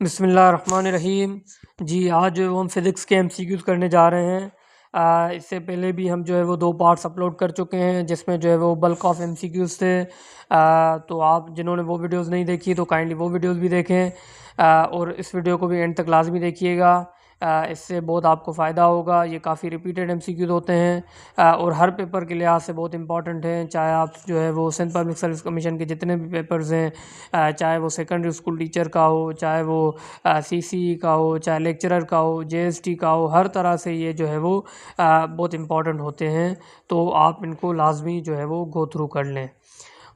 बिस्मिल्लाहिर्रहमानिर्रहीम। जी, आज जो हम फ़िज़िक्स के एमसीक्यूज़ करने जा रहे हैं। इससे पहले भी हम जो है वो 2 पार्ट्स अपलोड कर चुके हैं, जिसमें जो है वो बल्क ऑफ एमसीक्यूज़ थे। तो आप जिन्होंने वो वीडियोज़ नहीं देखी तो काइंडली वो वीडियोज़ भी देखें, और इस वीडियो को भी एंड तक लाज़मी देखिएगा। इससे बहुत आपको फ़ायदा होगा। ये काफ़ी रिपीटेड एमसीक्यूज़ होते हैं, और हर पेपर के लिहाज से बहुत इंपॉर्टेंट हैं। चाहे आप जो है वो सिंध पब्लिक सर्विस कमीशन के जितने भी पेपर्स हैं, चाहे वो सेकेंडरी स्कूल टीचर का हो, चाहे वो सीसीई का हो, चाहे लेक्चरर का हो, जेएसटी का हो, हर तरह से ये जो है वो बहुत इम्पॉर्टेंट होते हैं। तो आप इनको लाजमी जो है वो गो थ्रू कर लें।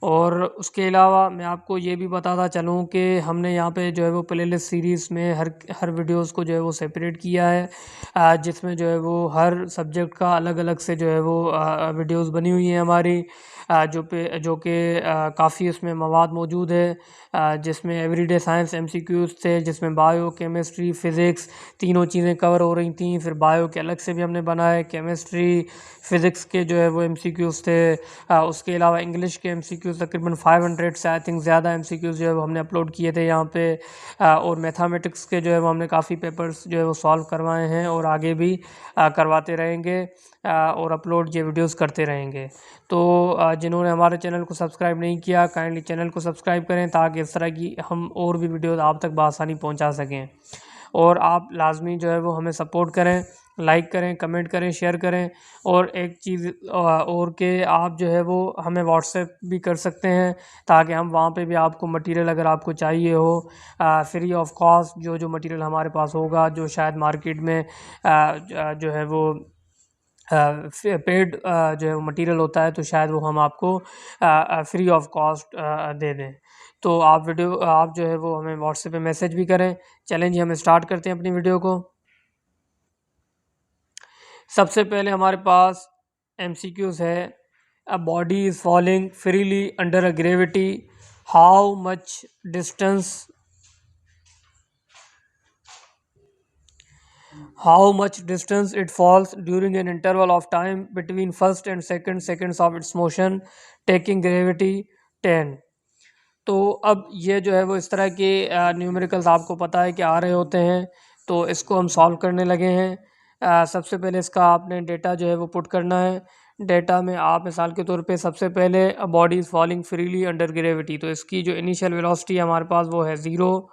और उसके अलावा मैं आपको ये भी बताता चलूँ कि हमने यहाँ पे जो है वो प्लेलिस्ट सीरीज़ में हर हर वीडियोस को जो है वो सेपरेट किया है, जिसमें जो है वो हर सब्जेक्ट का अलग अलग से जो है वो वीडियोस बनी हुई हैं हमारी, जो कि काफ़ी उसमें मवाद मौजूद है, जिसमें एवरीडे साइंस एमसीक्यूज़ थे, जिसमें बायो, केमिस्ट्री, फ़िज़िक्स तीनों चीज़ें कवर हो रही थी। फिर बायो के अलग से भी हमने बनाए, केमिस्ट्री, फ़िज़िक्स के जो है वो एमसीक्यूज़ थे। उसके अलावा इंग्लिश के एमसीक्यूज़ तकरीबन 500 से आई थिंक ज़्यादा एमसीक्यूज़ जो है वो हमने अपलोड किए थे यहाँ पे। और मैथमेटिक्स के जो है वो हमने काफ़ी पेपर्स जो है वो सॉल्व करवाए हैं, और आगे भी करवाते रहेंगे, और अपलोड ये वीडियोस करते रहेंगे। तो जिन्होंने हमारे चैनल को सब्सक्राइब नहीं किया, काइंडली चैनल को सब्सक्राइब करें, ताकि इस तरह की हम और भी वीडियोस आप तक बआसानी पहुंचा सकें। और आप लाजमी जो है वो हमें सपोर्ट करें, लाइक करें, कमेंट करें, शेयर करें। और एक चीज़ और कि आप जो है वो हमें व्हाट्सएप भी कर सकते हैं, ताकि हम वहाँ पे भी आपको मटेरियल अगर आपको चाहिए हो फ्री ऑफ कॉस्ट, जो मटेरियल हमारे पास होगा, जो शायद मार्केट में जो है वो पेड जो है वो मटेरियल होता है, तो शायद वो हम आपको फ्री ऑफ कॉस्ट दे दें। तो आप जो है वो हमें व्हाट्सएप पे मैसेज भी करें। चलें जी, हम स्टार्ट करते हैं अपनी वीडियो को। सबसे पहले हमारे पास एमसीक्यूज़ है। A body is falling freely under a gravity, how much distance it falls during an interval of time between first and second seconds of its motion, taking gravity 10। तो अब ये जो है वो इस तरह के न्यूमेरिकल्स आपको पता है कि आ रहे होते हैं, तो इसको हम सॉल्व करने लगे हैं। सबसे पहले इसका आपने डेटा जो है वो पुट करना है। डेटा में आप मिसाल के तौर पे सबसे पहले body is falling freely under gravity, तो इसकी जो इनिशियल वेलोसिटी है हमारे पास वो है 0।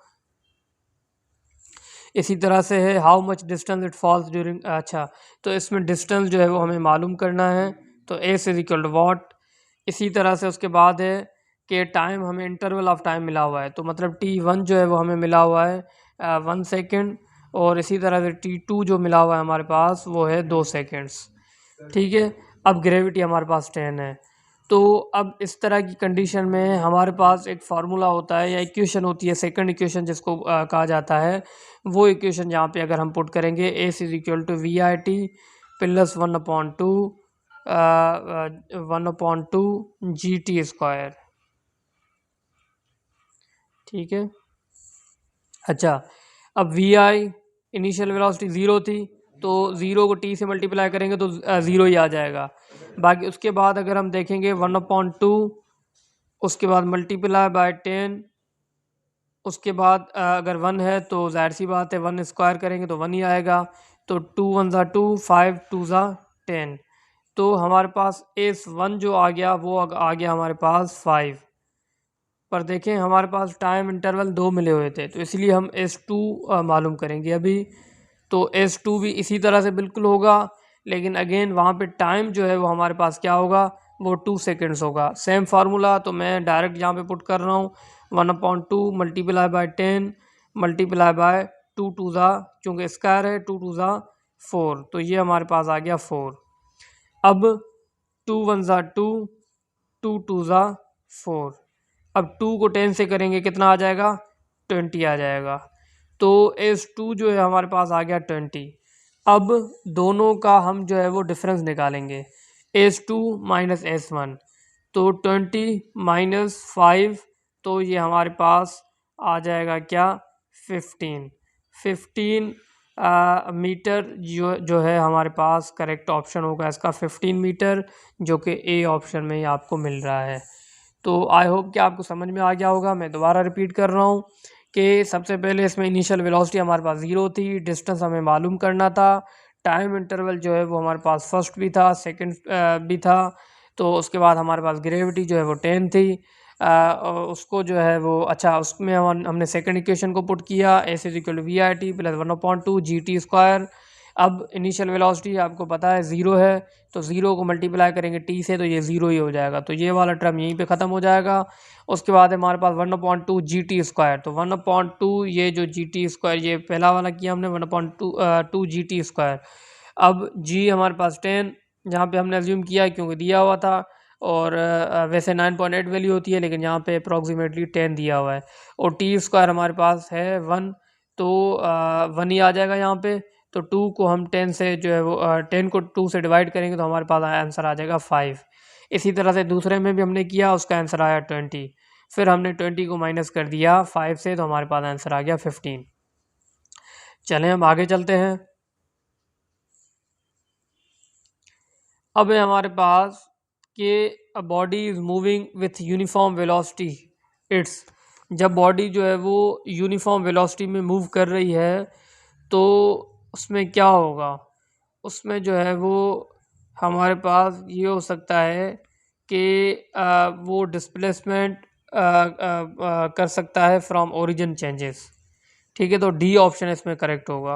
इसी तरह से है how much distance it falls during, अच्छा, तो इसमें डिस्टेंस जो है वो हमें मालूम करना है, तो S is equal to what. इसी तरह से उसके बाद है कि टाइम हमें इंटरवल ऑफ टाइम मिला हुआ है, तो मतलब T1 जो है वो हमें मिला हुआ है 1 सेकेंड, और इसी तरह से T2 जो मिला हुआ है हमारे पास वो है 2 सेकेंड्स। ठीक है। अब ग्रेविटी हमारे पास 10 है। तो अब इस तरह की कंडीशन में हमारे पास एक फार्मूला होता है या इक्वेशन होती है, सेकंड इक्वेशन जिसको कहा जाता है। वो इक्वेशन यहाँ पे अगर हम पुट करेंगे, S is equal to V I T plus 1/2 G T square. ठीक है। अच्छा, अब वी आई इनिशियल वेलोसिटी 0 थी, तो 0 को टी से मल्टीप्लाई करेंगे तो 0 ही आ जाएगा। बाकी उसके बाद अगर हम देखेंगे 1/2, उसके बाद मल्टीप्लाई बाय 10, उसके बाद अगर 1 है तो जाहिर सी बात है 1 स्क्वायर करेंगे तो 1 ही आएगा। तो 2 1 ज़ा 2, 5 2 ज़ा 10। तो हमारे पास एस 1 जो आ गया वो आ गया हमारे पास 5। पर देखें हमारे पास टाइम इंटरवल 2 मिले हुए थे, तो इसलिए हम S2 मालूम करेंगे अभी। तो S2 भी इसी तरह से बिल्कुल होगा, लेकिन अगेन वहाँ पे टाइम जो है वो हमारे पास क्या होगा, वो 2 सेकेंड्स होगा। सेम फार्मूला तो मैं डायरेक्ट यहाँ पे पुट कर रहा हूँ, 1/2 मल्टीप्लाई बाय 10 मल्टीप्लाई बाय 2 2 ज़ा, चूँकि स्क्वायर है, 2 2 ज़ा 4, तो ये हमारे पास आ गया 4। अब 2 1 ज़ा 2, 2 2 ज़ा 4। अब 2 को 10 से करेंगे कितना आ जाएगा, 20 आ जाएगा। तो S2 जो है हमारे पास आ गया 20। अब दोनों का हम जो है वो डिफरेंस निकालेंगे, S2 माइनस S1, तो 20 माइनस 5, तो ये हमारे पास आ जाएगा क्या, 15 मीटर जो है हमारे पास करेक्ट ऑप्शन होगा इसका 15 मीटर, जो कि ए ऑप्शन में ही आपको मिल रहा है। तो आई होप कि आपको समझ में आ गया होगा। मैं दोबारा रिपीट कर रहा हूँ कि सबसे पहले इसमें इनिशियल वेलोसिटी हमारे पास 0 थी, डिस्टेंस हमें मालूम करना था, टाइम इंटरवल जो है वो हमारे पास फर्स्ट भी था, सेकंड भी था, तो उसके बाद हमारे पास ग्रेविटी जो है वो 10 थी। और उसको जो है वो अच्छा उसमें हमने सेकंड इक्वेशन को पुट किया, S is equal to V I T plus 1/2 G T square. अब इनिशियल वेलोसिटी आपको पता है 0 है, तो 0 को मल्टीप्लाई करेंगे टी से तो ये 0 ही हो जाएगा, तो ये वाला टर्म यहीं पे ख़त्म हो जाएगा। उसके बाद हमारे पास 1/2 जी टी स्क्वायर, तो 1/2 ये जो जी टी स्क्वायर ये पहला वाला किया हमने 1/2 जी टी स्क्वायर। अब जी हमारे पास 10 जहाँ पे हमने अज्यूम किया क्योंकि दिया हुआ था, और वैसे 9.8 वैल्यू होती है लेकिन यहाँ पे अप्रॉक्सीमेटली 10 दिया हुआ है, और टी स्क्वायर हमारे पास है 1, तो 1 ही आ जाएगा यहाँ पे। तो 2 को हम 10 से जो है वो 10 को 2 से डिवाइड करेंगे तो हमारे पास आंसर आ जाएगा 5। इसी तरह से दूसरे में भी हमने किया, उसका आंसर आया 20, फिर हमने 20 को माइनस कर दिया 5 से तो हमारे पास आंसर आ गया 15। चलें हम आगे चलते हैं। अब है हमारे पास कि a body is moving with uniform velocity it's, जब बॉडी जो है वो यूनिफॉर्म वेलोसिटी में मूव कर रही है तो उसमें क्या होगा, उसमें जो है वो हमारे पास ये हो सकता है कि वो डिस्प्लेसमेंट कर सकता है फ्रॉम ओरिजिन चेंजेस। ठीक है, तो डी ऑप्शन इसमें करेक्ट होगा।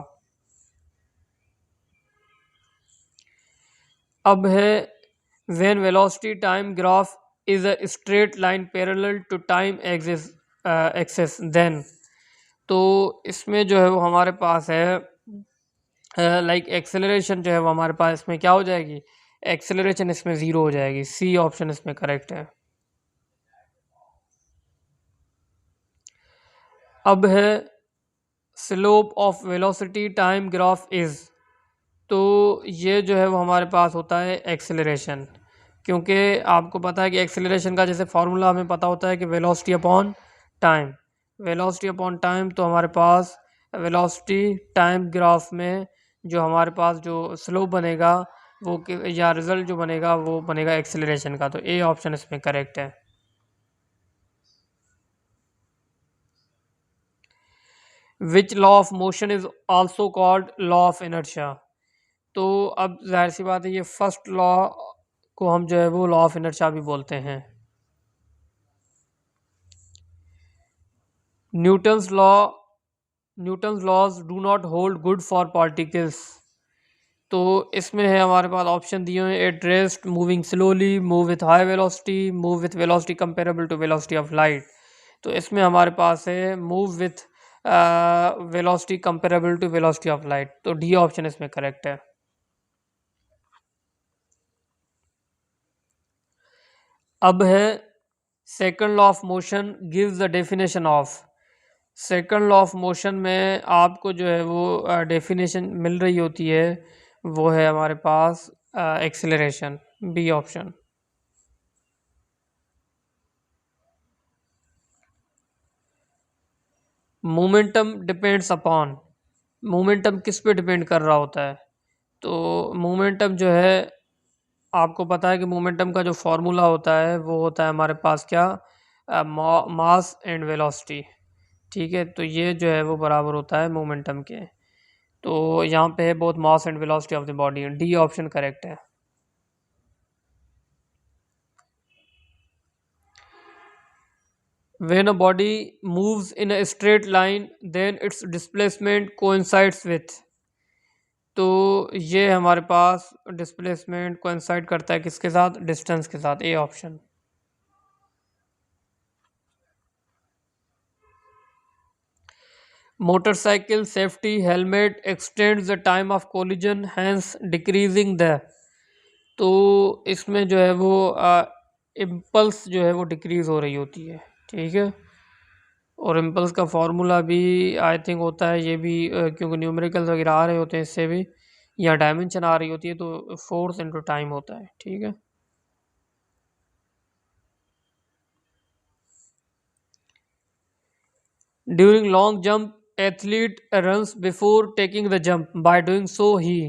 अब है when velocity time graph is a straight line parallel to time axis then, तो इसमें जो है वो हमारे पास है लाइक एक्सेलरेशन जो है वो हमारे पास इसमें क्या हो जाएगी, एक्सेलरेशन इसमें 0 हो जाएगी, सी ऑप्शन इसमें करेक्ट है। अब है slope of velocity time graph is, तो ये जो है वो हमारे पास होता है एक्सेलरेशन, क्योंकि आपको पता है कि एक्सेलरेशन का जैसे फार्मूला हमें पता होता है कि velocity upon time, velocity upon time, तो हमारे पास वेलोसिटी टाइम ग्राफ में जो हमारे पास जो स्लोप बनेगा वो या रिजल्ट जो बनेगा वो बनेगा एक्सेलरेशन का, तो ए ऑप्शन इसमें करेक्ट है। Which law of motion is also called law of inertia, तो अब जाहिर सी बात है ये फर्स्ट लॉ को हम जो है वो लॉ ऑफ इनर्शिया भी बोलते हैं। Newton's law, Newton's laws do not hold good for particles, तो इसमें है हमारे पास ऑप्शन दिए हुए, at rest, moving slowly, move with high velocity, move with velocity comparable to velocity of light, तो इसमें हमारे पास है move with velocity comparable to velocity of light, तो डी ऑप्शन इसमें करेक्ट है। अब है second law of motion gives the definition of, second law of motion में आपको जो है वो डेफिनेशन मिल रही होती है, वो है हमारे पास acceleration, B option. Momentum depends upon, momentum किस पे डिपेंड कर रहा होता है, तो मोमेंटम जो है आपको पता है कि मोमेंटम का जो फॉर्मूला होता है वो होता है हमारे पास क्या, मास एंड वेलोसिटी। ठीक है, तो ये जो है वो बराबर होता है मोमेंटम के, तो यहाँ पे है both mass and velocity of the body, D option correct है। When a body moves in a straight line then its displacement coincides with, तो ये हमारे पास डिस्प्लेसमेंट कोइंसाइड करता है किसके साथ, डिस्टेंस के साथ, A option. Motorcycle safety helmet extends the time of collision hence decreasing the, तो इसमें जो है वो इम्पल्स जो है वो डिक्रीज़ हो रही होती है। ठीक है, और इम्पल्स का फार्मूला भी आई थिंक होता है ये भी क्योंकि न्यूमेरिकल्स वगैरह आ रहे होते हैं इससे भी, या डायमेंशन आ रही होती है, तो फोर्स इनटू टाइम होता है। ठीक है, during long jump athlete runs before taking the jump by doing so ही,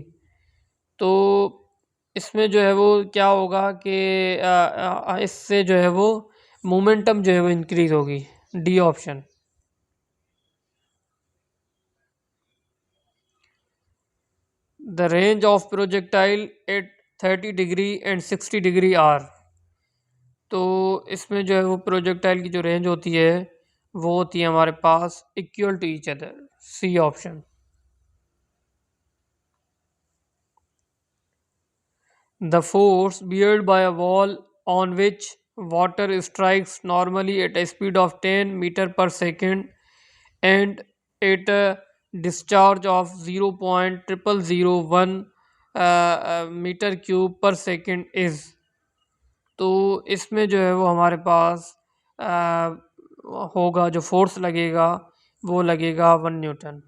तो इसमें जो है वो क्या होगा कि इससे जो है वो मोमेंटम जो है वो इंक्रीज होगी, D option. The range of projectile at 30 degree and 60 degree are. तो इसमें जो है वो प्रोजेक्टाइल की जो रेंज होती है वो होती है हमारे पास equal to each other, C option. The force beared by a wall on which water strikes normally at a speed of 10 meter per second and at a discharge of 0.0001 meter cube per second is। तो इसमें जो है वो हमारे पास होगा, जो force लगेगा वो लगेगा 1 न्यूटन।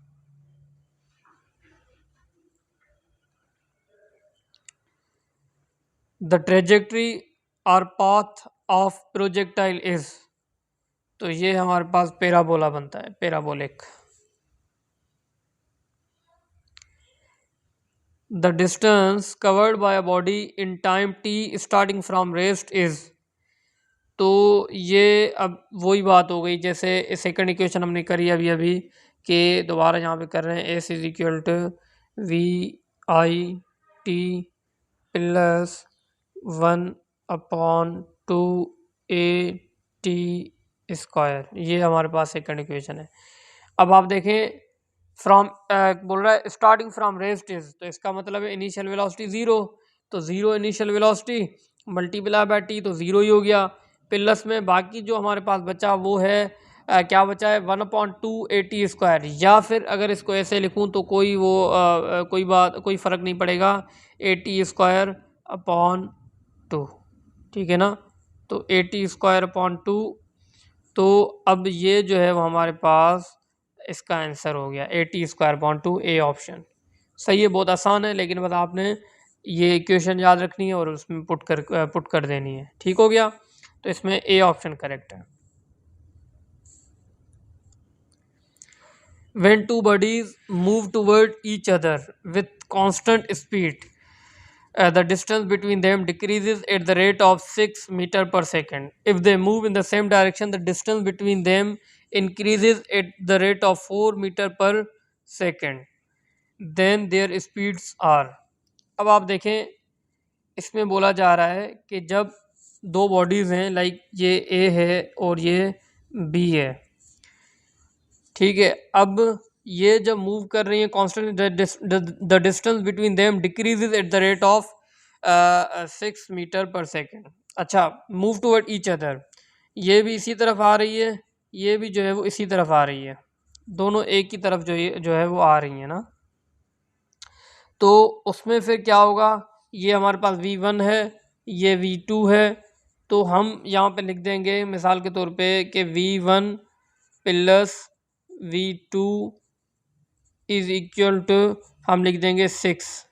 द ट्रेजेक्ट्री और पाथ ऑफ प्रोजेक्टाइल इज। तो ये हमारे पास पैराबोला बनता है, parabolic. The distance covered by a body in time T starting from rest is. तो ये अब वही बात हो गई जैसे सेकंड इक्वेशन हमने करी अभी अभी, कि दोबारा यहाँ पे कर रहे हैं। S is equal to V I T plus 1/2 A T square. ये हमारे पास सेकंड इक्वेशन है। अब आप देखें फ्रॉम बोल रहा है स्टार्टिंग फ्रॉम रेस्ट इज, तो इसका मतलब है इनिशियल वेलोसिटी ज़ीरो। तो zero initial velocity multiply by T, तो ज़ीरो ही हो गया। प्लस में बाकी जो हमारे पास बचा वो है क्या बचा है 1/2 ए टी स्क्वायर। या फिर अगर इसको ऐसे लिखूं तो कोई वो कोई फ़र्क नहीं पड़ेगा, ए टी स्क्वायर अपॉन 2, ठीक है ना। तो ए टी स्क्वायर अपॉन 2। तो अब ये जो है वो हमारे पास इसका आंसर हो गया ए T square upon 2, A option. सही है, बहुत आसान है, लेकिन बस आपने ये इक्वेशन याद रखनी है और उसमें पुट कर देनी है। ठीक हो गया, तो इसमें ए ऑप्शन करेक्ट है। When two bodies move toward each other with constant speed, the distance between them decreases at the rate of 6 meter per second. If they move in the same direction, the distance between them increases at the rate of 4 meter per second. Then their speeds are। अब आप देखें, इसमें बोला जा रहा है कि जब दो बॉडीज़ हैं, लाइक ये ए है और ये बी है, ठीक है। अब ये जब मूव कर रही है constant, the distance between them decreases at the rate of 6 metre पर सेकेंड। अच्छा, मूव टूवर्ड ईच अदर, ये भी इसी तरफ आ रही है, ये भी जो है वो इसी तरफ आ रही है, दोनों एक ही तरफ जो है वो आ रही है ना। तो उसमें फिर क्या होगा, ये हमारे पास V1 है, ये V2 है। तो हम यहाँ पे लिख देंगे मिसाल के तौर पे कि V1 plus V2 is equal to, हम लिख देंगे 6,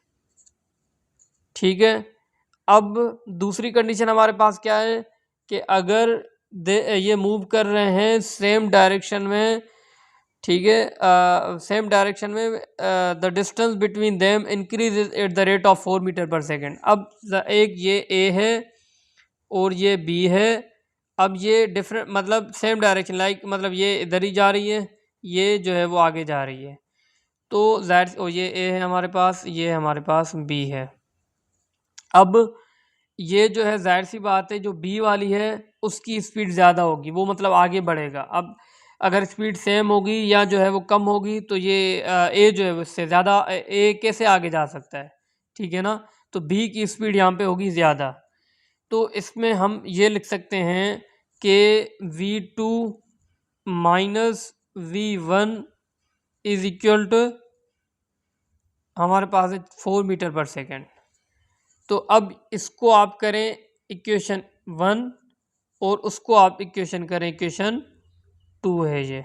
ठीक है। अब दूसरी कंडीशन हमारे पास क्या है कि अगर ये मूव कर रहे हैं सेम डायरेक्शन में, ठीक है, सेम डायरेक्शन में, the distance between them increase at the rate of 4 metre पर सेकेंड। अब एक ये ए है और ये बी है। अब ये डिफरेंट मतलब सेम डायरेक्शन, लाइक मतलब ये इधर ही जा रही है, ये जो है वो आगे जा रही है। तो ज़ाहिर ये ए है हमारे पास, ये हमारे पास बी है। अब ये जो है जाहिर सी बात है, जो बी वाली है उसकी स्पीड ज़्यादा होगी, वो मतलब आगे बढ़ेगा। अब अगर स्पीड सेम होगी या जो है वो कम होगी, तो ये ए जो है उससे ज़्यादा, ए कैसे आगे जा सकता है, ठीक है ना। तो बी की स्पीड यहाँ पे होगी ज़्यादा। तो इसमें हम ये लिख सकते हैं कि V2 minus V1 is equal to हमारे पास है 4 मीटर पर सेकेंड। तो अब इसको आप करें इक्वेशन 1 और उसको आप इक्वेशन करें इक्वेशन 2 है ये।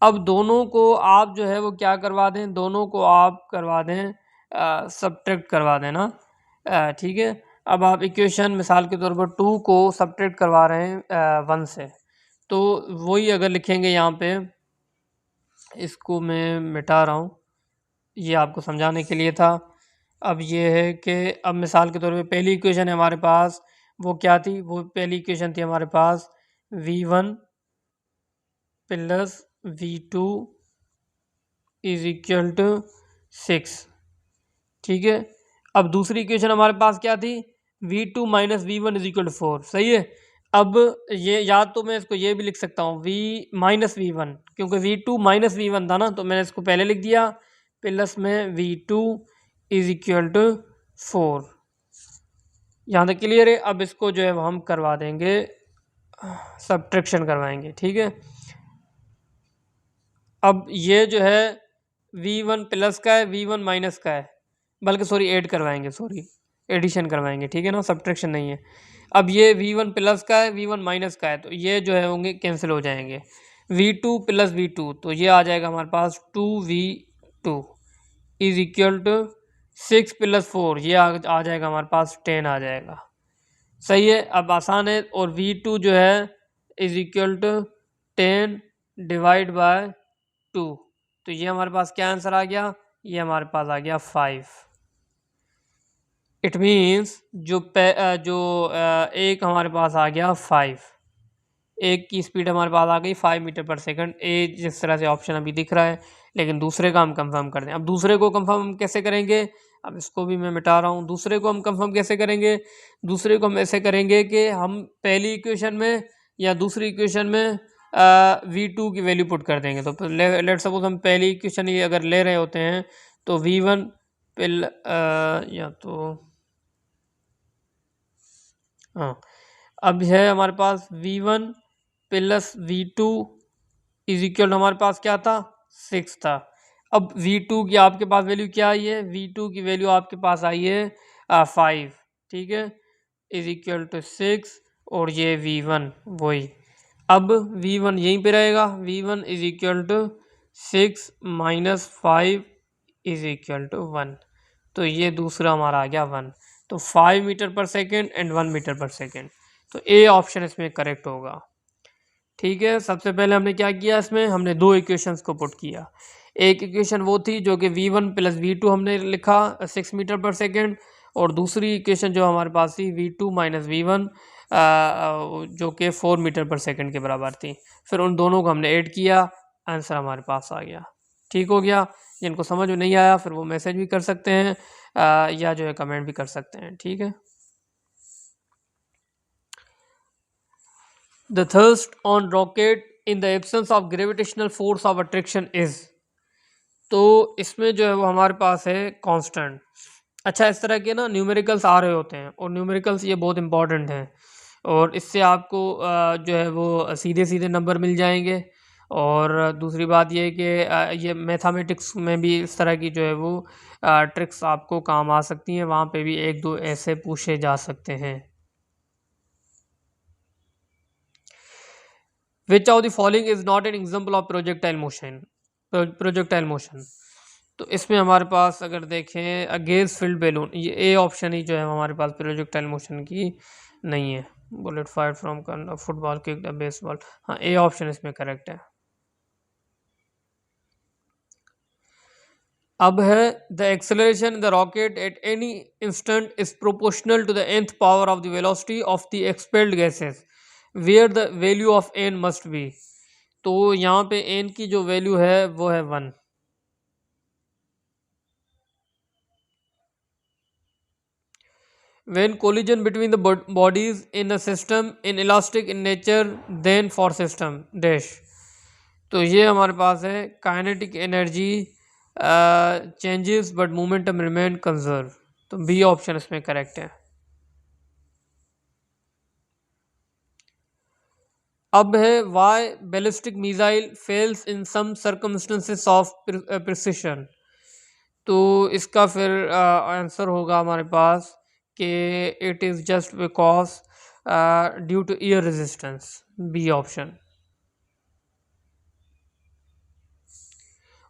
अब दोनों को आप जो है वो क्या करवा दें, दोनों को आप करवा दें सब्ट्रैक्ट करवा दें ना, ठीक है। अब आप इक्वेशन मिसाल के तौर पर 2 को सब्ट्रैक्ट करवा रहे हैं 1 से, तो वही अगर लिखेंगे यहाँ पे, इसको मैं मिटा रहा हूँ, ये आपको समझाने के लिए था। अब ये है कि अब मिसाल के तौर पे पहली इक्वेशन है हमारे पास, वो क्या थी, वो पहली इक्वेशन थी हमारे पास V1 plus V2 is equal to 6। ठीक है, अब दूसरी इक्वेशन हमारे पास क्या थी, v2 minus V one is equal to 4। सही है, अब ये या तो मैं इसको ये भी लिख सकता हूँ v माइनस वी वन, क्योंकि v2 माइनस वी वन था ना, तो मैंने इसको पहले लिख दिया, प्लस में v2 इज इक्वल टू 4। यहाँ तक क्लियर है। अब इसको जो है वो हम करवा देंगे, सब्ट्रैक्शन करवाएंगे। ठीक है, अब ये जो है v1 प्लस का है, v1 माइनस का है, बल्कि सॉरी ऐड करवाएंगे, सॉरी एडिशन करवाएंगे। ठीक है ना, सब्ट्रैक्शन नहीं है। अब ये v1 प्लस का है, v1 माइनस का है, तो ये जो है होंगे कैंसिल हो जाएंगे। v2 प्लस v2, तो ये आ जाएगा हमारे पास 2v2 is equal to 6 plus 4, ये आ जाएगा हमारे पास 10 आ जाएगा। सही है, अब आसान है। और v2 जो है is equal to 10 divide by 2, तो ये हमारे पास क्या आंसर आ गया, ये हमारे पास आ गया 5। इट मीन्स जो एक हमारे पास आ गया 5, एक की स्पीड हमारे पास आ गई 5 मीटर पर सेकंड, ए जिस तरह से ऑप्शन अभी दिख रहा है। लेकिन दूसरे का हम कंफर्म कर दें। अब दूसरे को कंफर्म हम कैसे करेंगे, अब इसको भी मैं मिटा रहा हूँ। दूसरे को हम कंफर्म कैसे करेंगे, दूसरे को हम ऐसे करेंगे कि हम पहली इक्वेशन में या दूसरी इक्वेशन में v2 की वैल्यू पुट कर देंगे। तो लेट सपोज हम पहली इक्वेशन ही अगर ले रहे होते हैं तो v1 या तो हाँ, अब है हमारे पास v1 plus v2 is equal हमारे पास क्या था, 6 था। अब v2 की आपके पास वैल्यू क्या आई है, v2 की वैल्यू आपके पास आई है 5। ठीक है, इज इक्वल टू 6, और ये v1 वही। अब v1 यहीं पे रहेगा, v1 is equal to 6 minus 5 is equal to 1, तो ये दूसरा हमारा आ गया 1। तो 5 मीटर पर सेकेंड एंड 1 मीटर पर सेकेंड, तो ए ऑप्शन इसमें करेक्ट होगा। ठीक है, सबसे पहले हमने क्या किया, इसमें हमने दो इक्वेशंस को पुट किया। एक इक्वेशन वो थी जो कि v1 प्लस v2 हमने लिखा 6 मीटर पर सेकेंड, और दूसरी इक्वेशन जो हमारे पास थी v2 माइनस v1 जो कि 4 मीटर पर सेकेंड के बराबर थी। फिर उन दोनों को हमने ऐड किया, आंसर हमारे पास आ गया। ठीक हो गया। जिनको समझ में नहीं आया फिर वो मैसेज भी कर सकते हैं या जो है कमेंट भी कर सकते हैं। ठीक है। The thrust on rocket in the absence of gravitational force of attraction is, तो इसमें जो है वो हमारे पास है कांस्टेंट। अच्छा, इस तरह के ना न्यूमेरिकल्स आ रहे होते हैं, और न्यूमेरिकल्स ये बहुत इंपॉर्टेंट हैं, और इससे आपको जो है वो सीधे सीधे नंबर मिल जाएंगे। और दूसरी बात ये है कि ये मैथमेटिक्स में भी इस तरह की जो है वो ट्रिक्स आपको काम आ सकती हैं, वहाँ पे भी एक दो ऐसे पूछे जा सकते हैं। Which of the following is not an example of projectile motion? Projectile motion, तो इसमें हमारे पास अगर देखें अगेंस्ट फील्ड बैलून, ये ए ऑप्शन ही जो है हमारे पास प्रोजेक्टाइल मोशन की नहीं है। Bullet fire from football kick baseball, हाँ ए ऑप्शन इसमें करेक्ट है। अब है the acceleration in the rocket at any instant is proportional to the nth power of the velocity of the expelled gases where the value of n must be, तो यहाँ पे n की जो value है वो है 1। When collision between the bodies in a system in elastic in nature then for system dash, तो ये हमारे पास है kinetic energy changes but momentum remain conserve, तो बी ऑप्शन इसमें करेक्ट है। अब है why ballistic missile fails in some circumstances of precision, तो इसका फिर आंसर होगा हमारे पास कि it is just because due to air resistance, B option.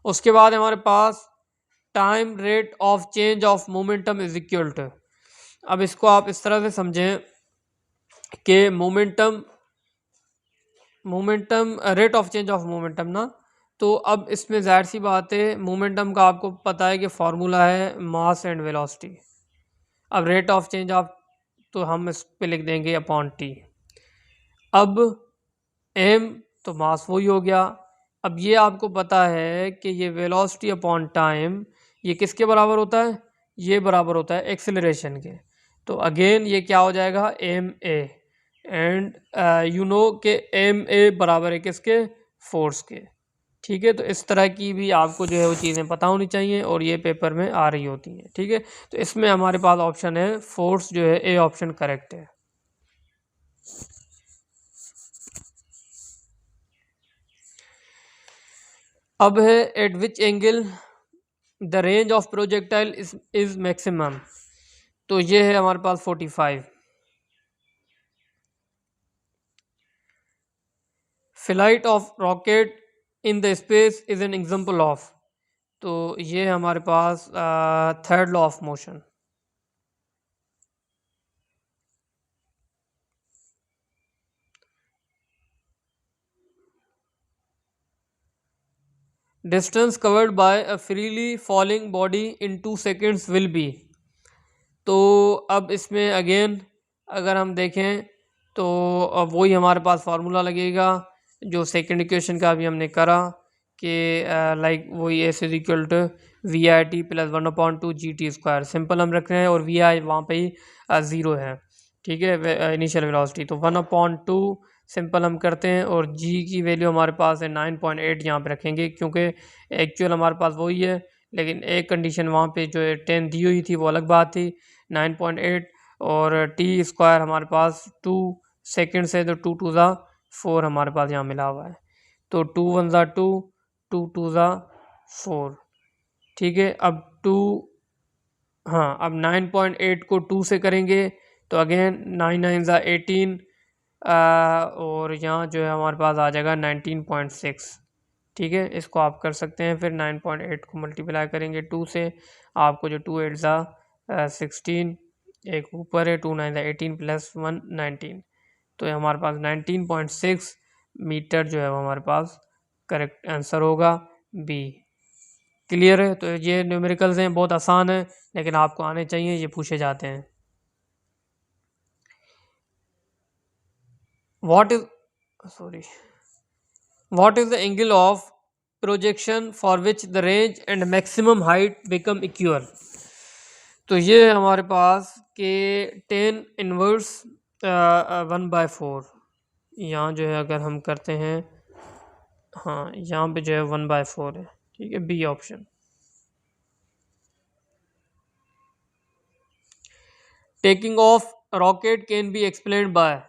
उसके बाद हमारे पास time rate of change of momentum is equal to, अब इसको आप इस तरह से समझें कि momentum rate of change of momentum ना, तो अब इसमें जाहिर सी बात है मोमेंटम का आपको पता है कि फार्मूला है मास एंड वेलोसिटी। अब रेट ऑफ चेंज ऑफ, तो हम इस पे लिख देंगे अपॉन टी। अब एम तो मास वही हो गया। अब ये आपको पता है कि ये वेलोसिटी अपॉन टाइम ये किसके बराबर होता है? ये बराबर होता है एक्सेलरेशन के। तो अगेन ये क्या हो जाएगा? M A, and you know के एम ए बराबर है किसके? फोर्स के। ठीक है, तो इस तरह की भी आपको जो है वो चीज़ें पता होनी चाहिए और ये पेपर में आ रही होती हैं। ठीक है, तो इसमें हमारे पास ऑप्शन है फोर्स, जो है ए ऑप्शन करेक्ट है। अब है at which angle the range of projectile is maximum. तो ये है हमारे पास 45। Flight of rocket in the space is an example of. तो ये है हमारे पास third law of motion. Distance covered by a freely falling body in 2 seconds will be. तो अब इसमें अगेन अगर हम देखें तो अब वही हमारे पास फार्मूला लगेगा जो सेकंड इक्वेशन का भी हमने करा कि लाइक वही S is equal to V I T plus 1/2 G T square. Simple हम रख रहे हैं और वी आई वहाँ पे ही ज़ीरो है। ठीक है, इनिशियल वेलोसिटी तो 1/2 सिंपल हम करते हैं और जी की वैल्यू हमारे पास है 9.8 यहाँ पे रखेंगे क्योंकि एक्चुअल हमारे पास वही है, लेकिन एक कंडीशन वहाँ पे जो है 10 दी हुई थी वो अलग बात थी 9.8, और टी स्क्वायर हमारे पास 2 सेकेंड से, तो 2 2 ज़ा 4 हमारे पास यहाँ मिला हुआ है। तो 2 1 ज़ा 2, 2 2 ज़ा 4। ठीक है, अब 2, हाँ अब 9.8 को 2 से करेंगे तो अगेन 9 9 ज़ा 18, और यहाँ जो है हमारे पास आ जाएगा 19.6। ठीक है, इसको आप कर सकते हैं। फिर 9.8 को मल्टीप्लाई करेंगे 2 से, आपको जो 2 8 ज़ा 16, एक ऊपर है 2 9 ज़ा 18 प्लस 1 19, तो ये हमारे पास 19.6 मीटर जो है वो हमारे पास करेक्ट आंसर होगा बी। क्लियर है? तो ये न्यूमेरिकल्स हैं, बहुत आसान है लेकिन आपको आने चाहिए, ये पूछे जाते हैं। What is sorry what is the angle of projection for which the range and maximum height become equal. तो ये है हमारे पास के 10 इनवर्स 1/4। यहाँ जो है अगर हम करते हैं, हाँ यहाँ पे जो है 1/4 है। ठीक है, B option. Taking off rocket can be explained by.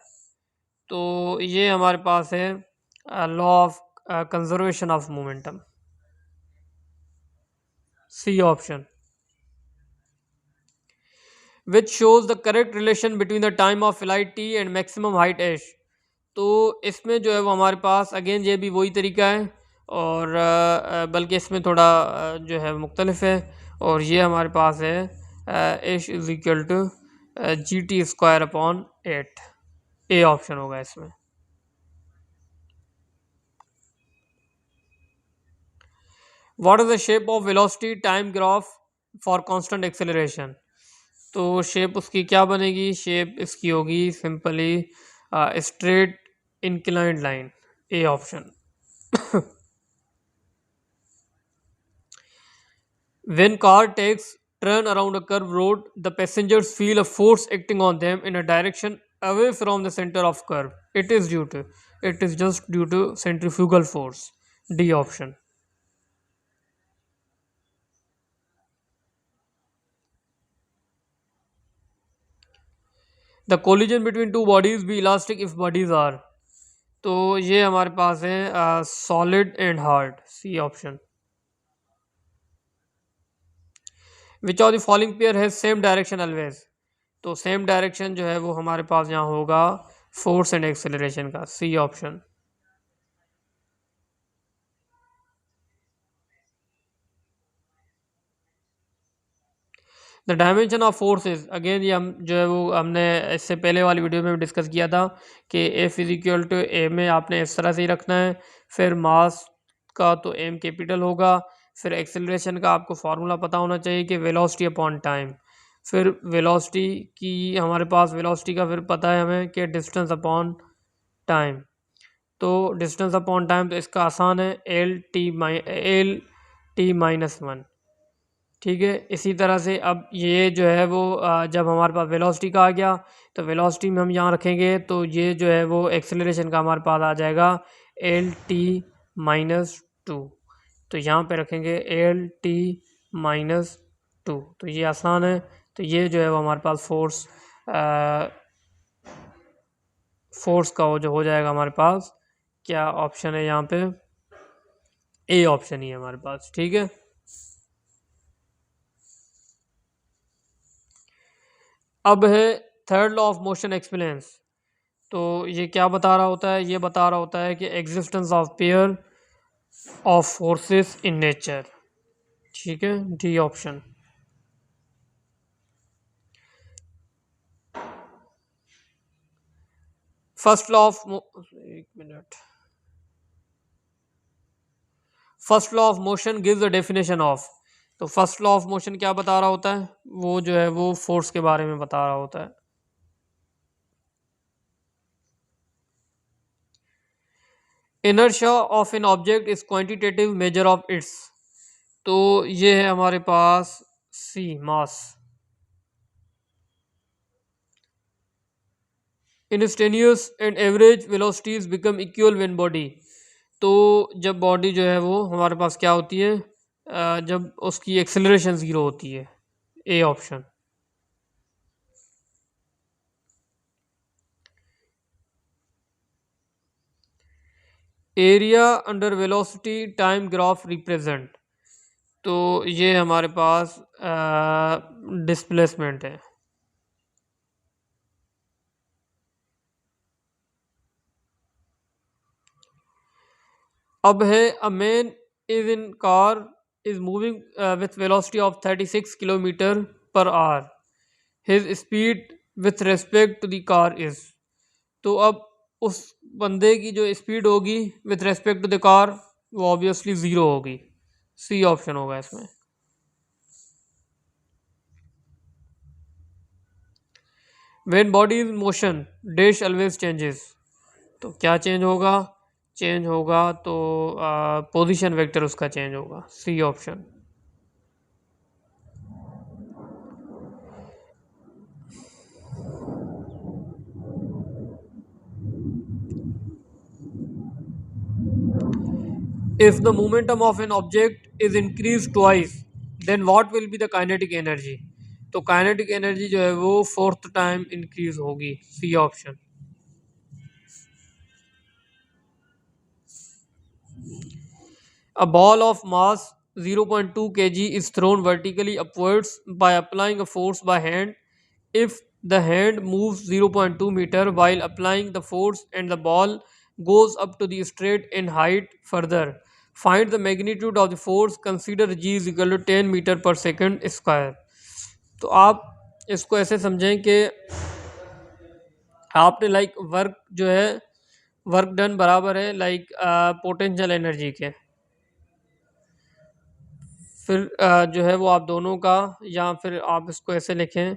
तो ये हमारे पास है law of conservation of momentum, C option. Which shows the correct relation between the time of flight T and maximum height H. तो इसमें जो है वो हमारे पास अगेन ये भी वही तरीका है, और बल्कि इसमें थोड़ा जो है मुख्तलिफ है, और ये हमारे पास है H is equal to G T square upon 8। A option होगा इसमें। What is the shape of velocity time graph for constant acceleration. तो शेप उसकी क्या बनेगी? शेप इसकी होगी simply straight inclined line, A option. When car takes turn around a curved road, the passengers feel a force acting on them in a direction away from the center of curve. It is just due to centrifugal force. D option. The collision between two bodies be elastic if bodies are. तो ये हमारे पास है solid and hard, C option. Which of the following pair has same direction always. तो same direction जो है वो हमारे पास यहाँ होगा फोर्स एंड एक्सेलरेशन का, C option. The dimension of forces, again ये हम जो है वो हमने इससे पहले वाली वीडियो में भी डिस्कस किया था कि एफ इज इक्वल टू ए में आपने इस तरह से ही रखना है। फिर मास का तो एम कैपिटल होगा। फिर एक्सेलरेशन का आपको फार्मूला पता होना चाहिए कि वेलोसिटी अपॉन टाइम। फिर वेलोसिटी की हमारे पास वेलोसिटी का फिर पता है हमें कि डिस्टेंस अपॉन टाइम। तो डिस्टेंस अपॉन टाइम तो इसका आसान है, एल टी माइनस 1। ठीक है। इसी तरह से अब ये जो है वो जब हमारे पास वेलोसिटी का आ गया तो वेलोसिटी में हम यहाँ रखेंगे तो ये जो है वो एक्सेलरेशन का हमारे पास आ जाएगा L t-2। तो यहाँ पे रखेंगे L t-2, तो ये आसान है। तो ये जो है वो हमारे पास फोर्स का जो हो जाएगा हमारे पास, क्या ऑप्शन है यहाँ पे, ए ऑप्शन ही है हमारे पास। ठीक है। अब है third law of motion explains. तो ये क्या बता रहा होता है, ये बता रहा होता है कि existence of pair of forces in nature. ठीक है, D option. First law of एक minute, first law of motion gives the definition of. तो फर्स्ट लॉ ऑफ मोशन क्या बता रहा होता है, वो जो है वो फोर्स के बारे में बता रहा होता है। Inertia of an object is quantitative measure of its. तो ये है हमारे पास C, mass. Instantaneous and average velocities become equal when body. तो जब बॉडी जो है वो हमारे पास क्या होती है, जब उसकी एक्सेलरेशन ज़ीरो होती है, A option. Area under velocity time graph represent. तो ये हमारे पास डिस्प्लेसमेंट है। अब है a man is in car is moving with velocity of 36 kilometre पर hour, his speed with respect to the car is. तो अब उस बंदे की जो स्पीड होगी with respect to the car वो ऑब्वियसली ज़ीरो होगी, सी ऑप्शन होगा इसमें। When body is motion dash always changes. तो क्या चेंज होगा, चेंज होगा तो पोजीशन वेक्टर उसका चेंज होगा, C option. If the momentum of an object is increased twice, then what will be the kinetic energy? तो काइनेटिक एनर्जी जो है वो फोर्थ टाइम इंक्रीज होगी, C option. A ball of mass 0.2 kg is thrown vertically upwards by applying a force by hand. If the hand moves 0.2 meter while applying the force and the ball goes up to the straight in height further, find the magnitude of the force. Consider g is equal to 10 meter per second square. तो आप इसको ऐसे समझें कि आपने like work जो है, work done बराबर है लाइक पोटेंशियल एनर्जी के। फिर जो है वो आप दोनों का, या फिर आप इसको ऐसे लिखें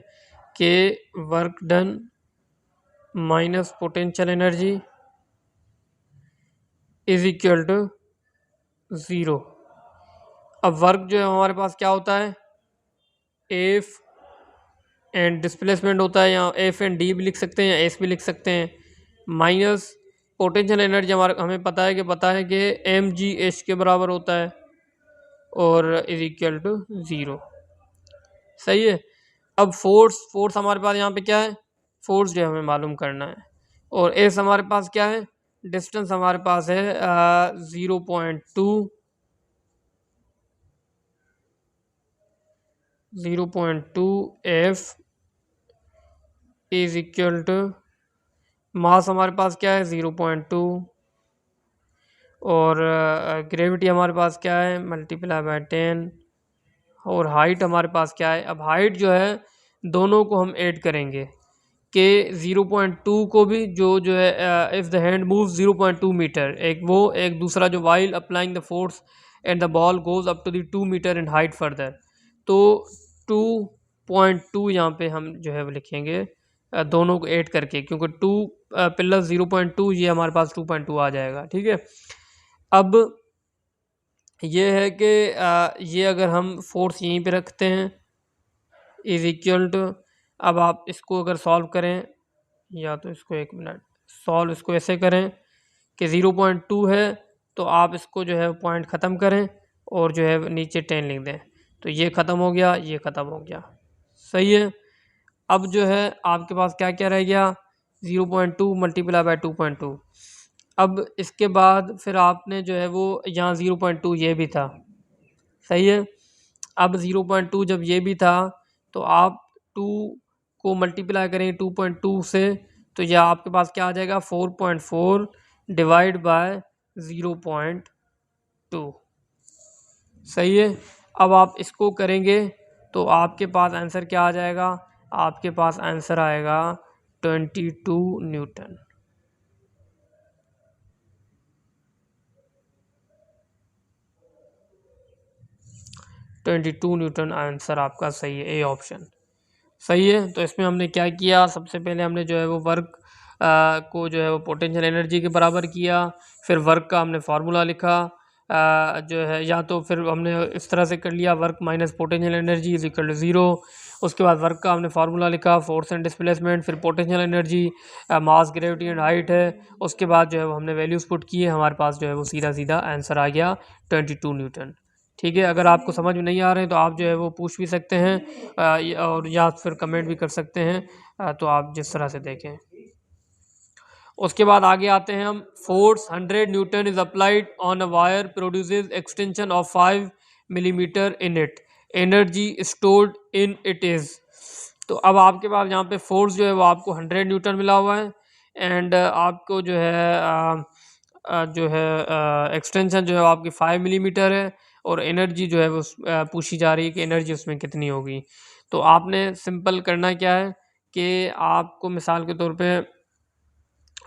कि work done minus potential energy is equal to zero. अब वर्क जो है हमारे पास क्या होता है, एफ एंड डिस्प्लेसमेंट होता है, या एफ एंड डी भी लिख सकते हैं या एस भी लिख सकते हैं, माइनस पोटेंशियल एनर्जी हमें पता है कि एम जी एच के बराबर होता है और इज इक्वल टू ज़ीरो। सही है। अब फोर्स हमारे पास यहाँ पे क्या है, फोर्स जो है हमें मालूम करना है, और एस हमारे पास क्या है, डिस्टेंस हमारे पास है 0.2 F is equal to mass हमारे पास क्या है 0.2, और ग्रेविटी हमारे पास क्या है मल्टीप्लाई बाय 10, और हाइट हमारे पास क्या है। अब हाइट जो है दोनों को हम ऐड करेंगे कि 0.2 को भी जो है if the hand moves 0.2 metre, एक दूसरा जो while applying the force and the ball goes up to the 2 metre in height further. तो 2.2 यहाँ पे हम जो है वो लिखेंगे दोनों को ऐड करके, क्योंकि 2 प्लस 0.2 ये हमारे पास 2.2 आ जाएगा। ठीक है। अब ये है कि ये अगर हम फोर्स यहीं पे रखते हैं इज इक्वल टू, अब आप इसको अगर सॉल्व करें, या तो इसको एक मिनट सॉल्व इसको ऐसे करें कि 0.2 है, तो आप इसको जो है पॉइंट ख़त्म करें और जो है नीचे 10 लिख दें, तो ये ख़त्म हो गया, ये ख़त्म हो गया। सही है। अब जो है आपके पास क्या क्या रह गया, 0.2 मल्टीप्लाई बाय 2.2। अब इसके बाद फिर आपने जो है वो यहाँ 0.2 ये भी था, सही है। अब 0.2 जब ये भी था, तो आप 2 को मल्टीप्लाई करें 2.2 से, तो यह आपके पास क्या आ जाएगा, 4.4 डिवाइड बाय 0.2। सही है। अब आप इसको करेंगे तो आपके पास आंसर क्या आ जाएगा, आपके पास आंसर आएगा 22 न्यूटन। 22 न्यूटन आंसर आपका सही है, ए ऑप्शन सही है। तो इसमें हमने क्या किया, सबसे पहले हमने जो है वो वर्क को जो है वो पोटेंशियल एनर्जी के बराबर किया, फिर वर्क का हमने फार्मूला लिखा, जो है या तो फिर हमने इस तरह से कर लिया, work minus potential energy is equal to 0। उसके बाद वर्क का हमने फार्मूला लिखा, फोर्स एंड डिस्प्लेसमेंट, फिर potential energy, mass gravity and height है। उसके बाद जो है वो हमने वैल्यूज़ पुट किए, हमारे पास जो है वो सीधा सीधा आंसर आ गया 22 न्यूटन। ठीक है। अगर आपको समझ में नहीं आ रहे हैं तो आप जो है वो पूछ भी सकते हैं, और या फिर कमेंट भी कर सकते हैं, तो आप जिस तरह से देखें। उसके बाद आगे आते हैं हम, force 100 Newton is applied on a wire produces extension of 5 millimetre in it, energy stored in it is. तो अब आपके पास यहाँ पे फोर्स जो है वो आपको 100 न्यूटन मिला हुआ है, एंड आपको जो है एक्सटेंशन जो है आपकी 5 मिलीमीटर है, और एनर्जी जो है वो पूछी जा रही है कि एनर्जी उसमें कितनी होगी। तो आपने सिंपल करना क्या है कि आपको मिसाल के तौर पे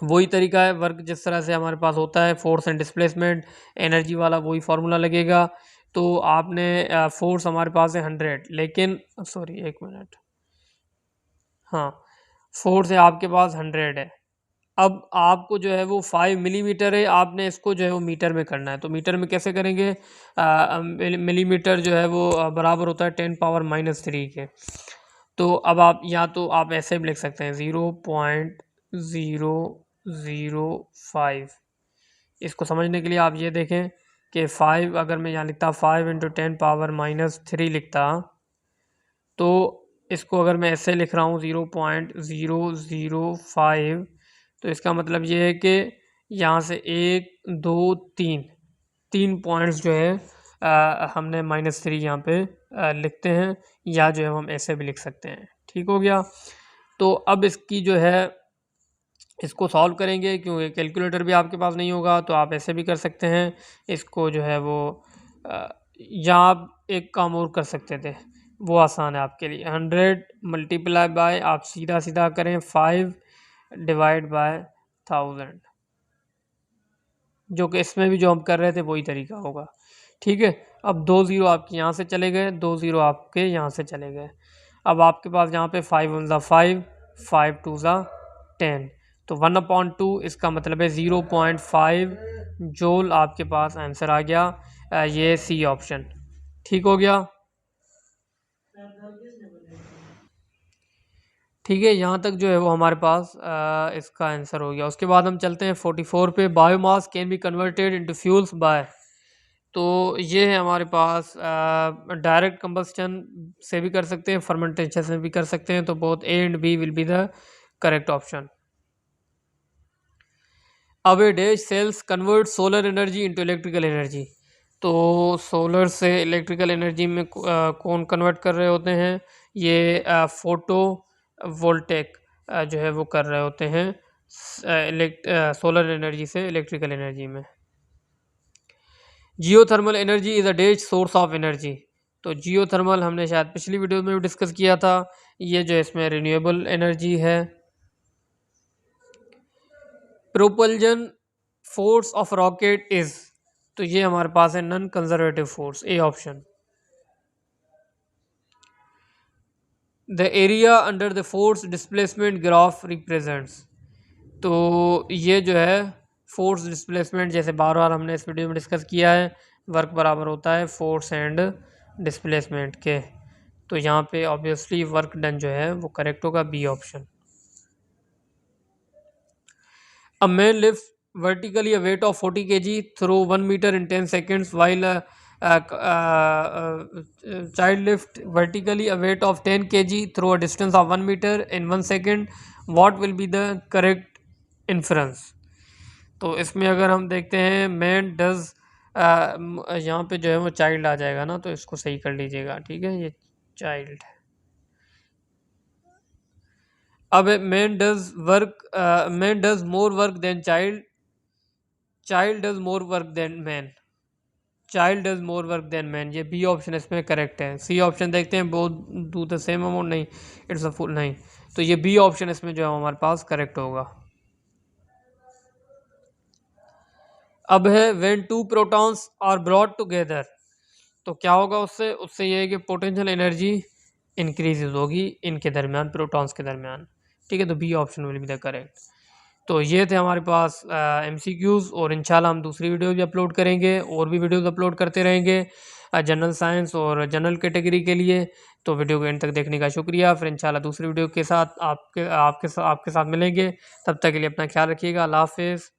वही तरीका है, वर्क जिस तरह से हमारे पास होता है, फोर्स एंड डिस्प्लेसमेंट, एनर्जी वाला वही फार्मूला लगेगा। तो आपने फोर्स हमारे पास है 100, लेकिन सॉरी एक मिनट, हाँ, फोर्स है आपके पास 100 है। अब आपको जो है वो 5 मिलीमीटर है, आपने इसको जो है वो मीटर में करना है। तो मीटर में कैसे करेंगे, मिलीमीटर जो है वो बराबर होता है 10⁻³ के। तो अब आप या तो आप ऐसे भी लिख सकते हैं 0.005। इसको समझने के लिए आप ये देखें कि 5 अगर मैं यहाँ लिखता 5 इंटू 10⁻³ लिखता, तो इसको अगर मैं ऐसे लिख रहा हूँ 0.005, तो इसका मतलब ये है कि यहाँ से 1 2 3 पॉइंट्स जो है हमने -3 यहाँ पे लिखते हैं, या जो है हम ऐसे भी लिख सकते हैं। ठीक हो गया। तो अब इसकी जो है इसको सॉल्व करेंगे, क्योंकि कैलकुलेटर भी आपके पास नहीं होगा, तो आप ऐसे भी कर सकते हैं इसको जो है वो, या आप एक काम और कर सकते थे, वो आसान है आपके लिए। 100 मल्टीप्लाई बाय, आप सीधा सीधा करें 5 डिवाइड बाय 1000, जो कि इसमें भी जो हम कर रहे थे वही तरीका होगा। ठीक है। अब 2 ज़ीरो आपके यहाँ से चले गए, 2 ज़ीरो आपके यहाँ से चले गए। अब आपके पास यहाँ पे 5 1 ज़ा 5, 5 2 ज़ा 10, तो 1/2 इसका मतलब है 0.5 जूल आपके पास आंसर आ गया। ये सी ऑप्शन ठीक हो गया। ठीक है, यहाँ तक जो है वो हमारे पास इसका आंसर हो गया। उसके बाद हम चलते हैं 44 पे, biomass can be converted into fuels by. तो ये है हमारे पास डायरेक्ट कंबस्टन से भी कर सकते हैं, फर्मेंटेशन से भी कर सकते हैं, तो both A and B will be the correct option. अब A dash cells convert solar energy into electrical energy. तो सोलर से इलेक्ट्रिकल एनर्जी में कौन कन्वर्ट कर रहे होते हैं, ये फोटो वोल्टेक जो है वो कर रहे होते हैं सोलर एनर्जी से इलेक्ट्रिकल एनर्जी में। Geothermal energy is a dash source of energy. तो जियोथर्मल हमने शायद पिछली वीडियो में भी डिस्कस किया था, ये जो इसमें रिन्यूएबल एनर्जी है। Propulsion force of rocket is, तो ये हमारे पास है non conservative force, A option. The area under the force displacement graph represents. तो ये जो है फोर्स डिस्प्लेसमेंट, जैसे बार बार हमने इस वीडियो में डिस्कस किया है, वर्क बराबर होता है फोर्स एंड डिस्प्लेसमेंट के। तो यहाँ पे ऑब्वियसली वर्क डन जो है वो करेक्ट होगा, B option. A man lifts vertically a weight of 40 kg through 1 meter in 10 seconds, while a child lifts vertically a weight of 10 kg through a distance of 1 meter in 1 second. What will be the correct inference? तो इसमें अगर हम देखते हैं man does, यहाँ पे जो है वो चाइल्ड आ जाएगा ना, तो इसको सही कर लीजिएगा, ठीक है, ये चाइल्ड। अब man does more work than child, child does more work than man, child does more work than man, ये बी ऑप्शन इसमें करेक्ट है। सी ऑप्शन देखते हैं, both do the same amount, नहीं, इट्स अ फुल, नहीं, तो ये B option इसमें जो है हमारे पास करेक्ट होगा। अब है when two protons are brought together, तो क्या होगा उससे, उससे ये है कि पोटेंशियल एनर्जी इंक्रीज होगी इनके दरमियान, प्रोटॉन्स के दरमियान, ठीक है, तो B option will be the correct. तो ये थे हमारे पास MCQs, और इंशाल्लाह हम दूसरी वीडियो भी अपलोड करेंगे, और भी वीडियोस अपलोड करते रहेंगे जनरल साइंस और जनरल कैटेगरी के लिए। तो वीडियो को एंड तक देखने का शुक्रिया। फिर इंशाल्लाह दूसरी वीडियो के साथ आपके साथ मिलेंगे। तब तक के लिए अपना ख्याल रखिएगा। अल्लाह हाफिज़।